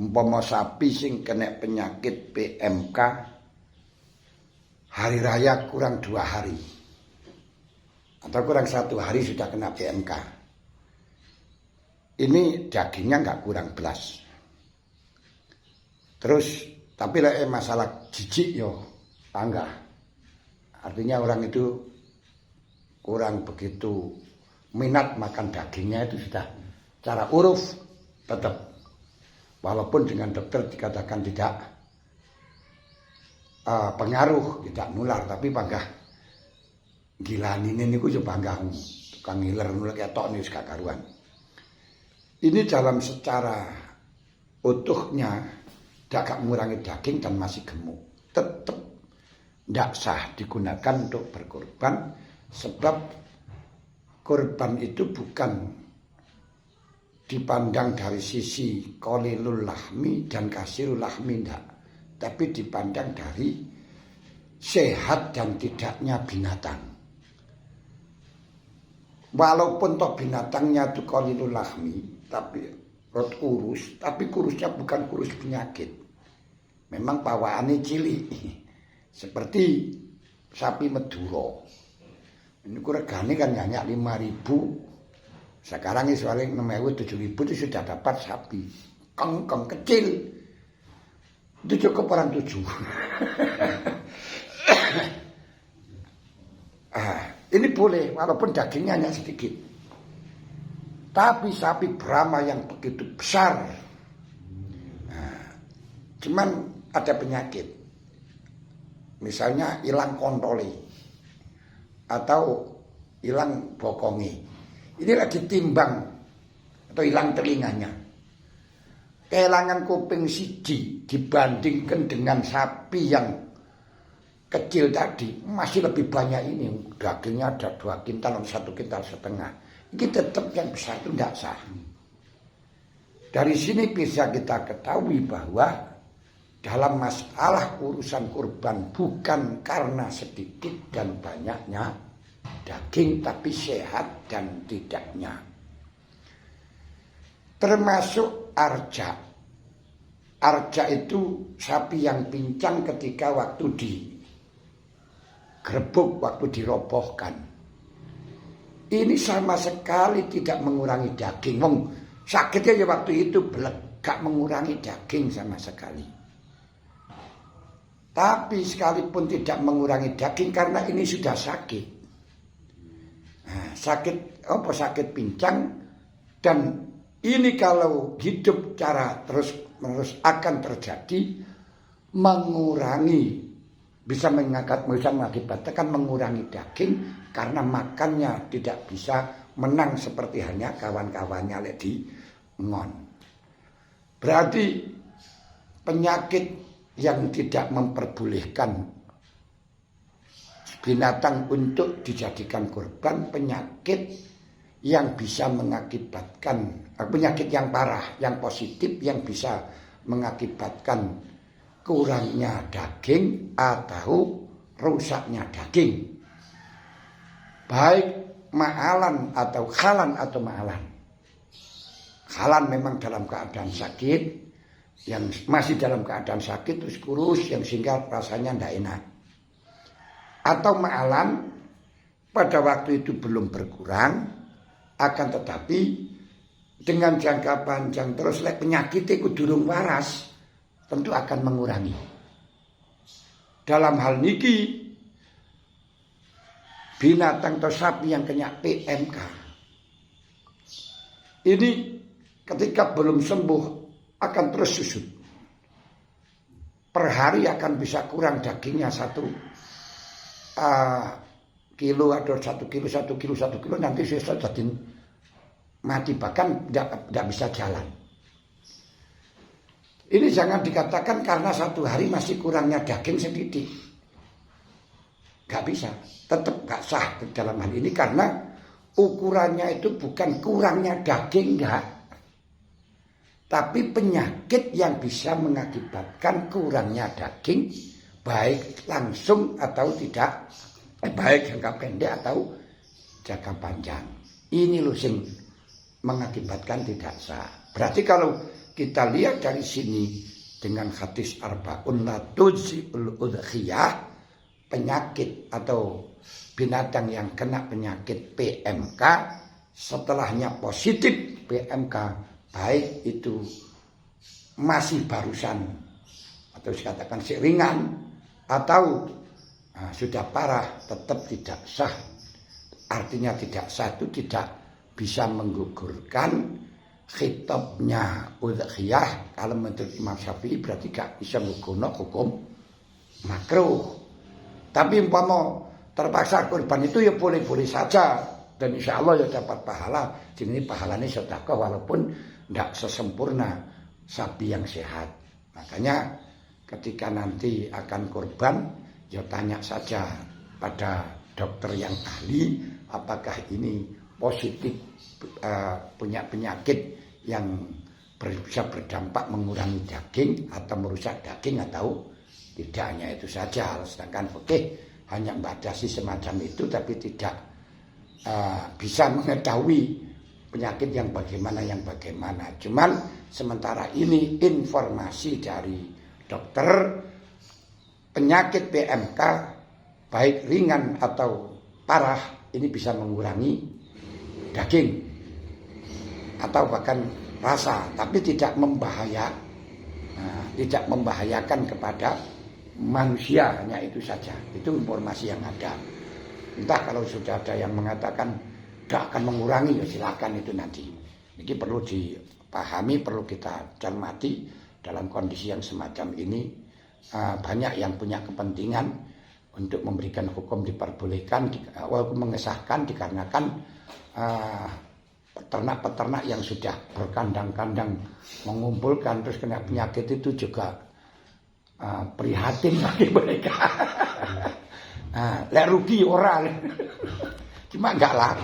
umpama sapi sing kena penyakit PMK, hari raya kurang 2 hari atau kurang 1 hari sudah kena PMK, ini dagingnya nggak kurang belas. Terus tapi masalah jijik yo tangga, artinya orang itu kurang begitu minat makan dagingnya, itu sudah cara uruf tetap, walaupun dengan dokter dikatakan tidak pengaruh, tidak nular, tapi panggah gilani niku yo panggah tukang ngiler nular ketok nih gak karuan. Ini dalam secara utuhnya tidak mengurangi daging dan masih gemuk, tetap tidak sah digunakan untuk berkorban, sebab korban itu bukan dipandang dari sisi qalilul lahmi dan kasirul lahmi, tidak, tapi dipandang dari sehat dan tidaknya binatang. Walaupun toh binatangnya itu qalilul lahmi, tapi kurus, tapi kurusnya bukan kurus penyakit. Memang pawaannya cilik, seperti sapi Madura. Ini regane kan hanya 5.000. Sekarang ini soalnya 6.000, 7.000 itu sudah dapat sapi kengkeng kecil. Itu cukup orang 7. Ini boleh walaupun dagingnya hanya sedikit. Tapi sapi Brahma yang begitu besar, cuman ada penyakit. Misalnya hilang kontole atau hilang bokongi, ini lagi timbang, atau hilang telinganya, kehilangan kuping siji dibandingkan dengan sapi yang kecil tadi masih lebih banyak. Ini dagingnya ada 2 kintal, 1 kintal setengah. Ini tetap yang besar itu tidak sah. Dari sini bisa kita ketahui bahwa dalam masalah urusan kurban bukan karena sedikit dan banyaknya daging, tapi sehat dan tidaknya. Termasuk arja. Arja itu sapi yang pincang ketika waktu digerebek, waktu dirobohkan. Ini sama sekali tidak mengurangi daging. Sakitnya waktu itu belek, gak mengurangi daging sama sekali. Tapi sekalipun tidak mengurangi daging, karena ini sudah sakit. Sakit pincang, dan ini kalau hidup cara terus-menerus akan terjadi, bisa mengakibatkan mengurangi daging, karena makannya tidak bisa menang seperti hanya kawan-kawannya di ngon. Berarti penyakit yang tidak memperbolehkan binatang untuk dijadikan korban, penyakit yang bisa mengakibatkan penyakit yang parah, yang positif, yang bisa mengakibatkan kurangnya daging atau rusaknya daging, baik ma'alan atau khalan atau ma'alan. Khalan memang dalam keadaan sakit, yang masih dalam keadaan sakit terus kurus, yang sehingga rasanya tidak enak. Atau ma'alan pada waktu itu belum berkurang, akan tetapi dengan jangka panjang terus penyakit itu durung waras, tentu akan mengurangi. Dalam hal niki binatang atau sapi yang kena PMK ini ketika belum sembuh akan terus susut. Per hari akan bisa kurang dagingnya 1 kilo atau 1 kilo, nanti sudah jadi mati, bahkan tidak bisa jalan. Ini jangan dikatakan karena 1 hari masih kurangnya daging sedikit. Gak bisa, tetap gak sah dalam hal ini, karena ukurannya itu bukan kurangnya daging, enggak, tapi penyakit yang bisa mengakibatkan kurangnya daging, baik langsung atau tidak, baik jangka pendek atau jangka panjang. Ini loh sing mengakibatkan tidak sah. Berarti kalau kita lihat dari sini dengan hadis arbaun la tujzi'ul udhiyah, penyakit atau binatang yang kena penyakit PMK setelahnya positif PMK, baik itu masih barusan atau dikatakan ringan atau sudah parah, tetap tidak sah. Artinya tidak sah itu tidak bisa menggugurkan khitabnya udhiyah. Kalau menurut Imam Syafi'i berarti gak bisa menggugurkan hukum makruh. Tapi umpama terpaksa kurban itu ya boleh-boleh saja, dan insya Allah ya dapat pahala. Jadi pahalanya sedekah walaupun tidak sesempurna sapi yang sehat. Makanya ketika nanti akan kurban, ya tanya saja pada dokter yang ahli apakah ini positif punya penyakit yang bisa berdampak mengurangi daging atau merusak daging atau tidak. Hanya itu saja. Sedangkan fikih hanya membatasi semacam itu, tapi tidak bisa mengetahui penyakit yang bagaimana. Cuman sementara ini informasi dari dokter, penyakit PMK baik ringan atau parah ini bisa mengurangi daging atau bahkan rasa, tapi tidak membahayakan kepada manusia. Hanya itu saja. Itu informasi yang ada. Entah kalau sudah ada yang mengatakan tidak akan mengurangi, ya silakan, itu nanti. Ini perlu dipahami, perlu kita cermati dalam kondisi yang semacam ini. Banyak yang punya kepentingan untuk memberikan hukum diperbolehkan, walaupun mengesahkan, dikarenakan peternak-peternak yang sudah berkandang-kandang mengumpulkan terus kena penyakit itu juga prihatin bagi mereka. Lek rugi orang, cuma enggak lah.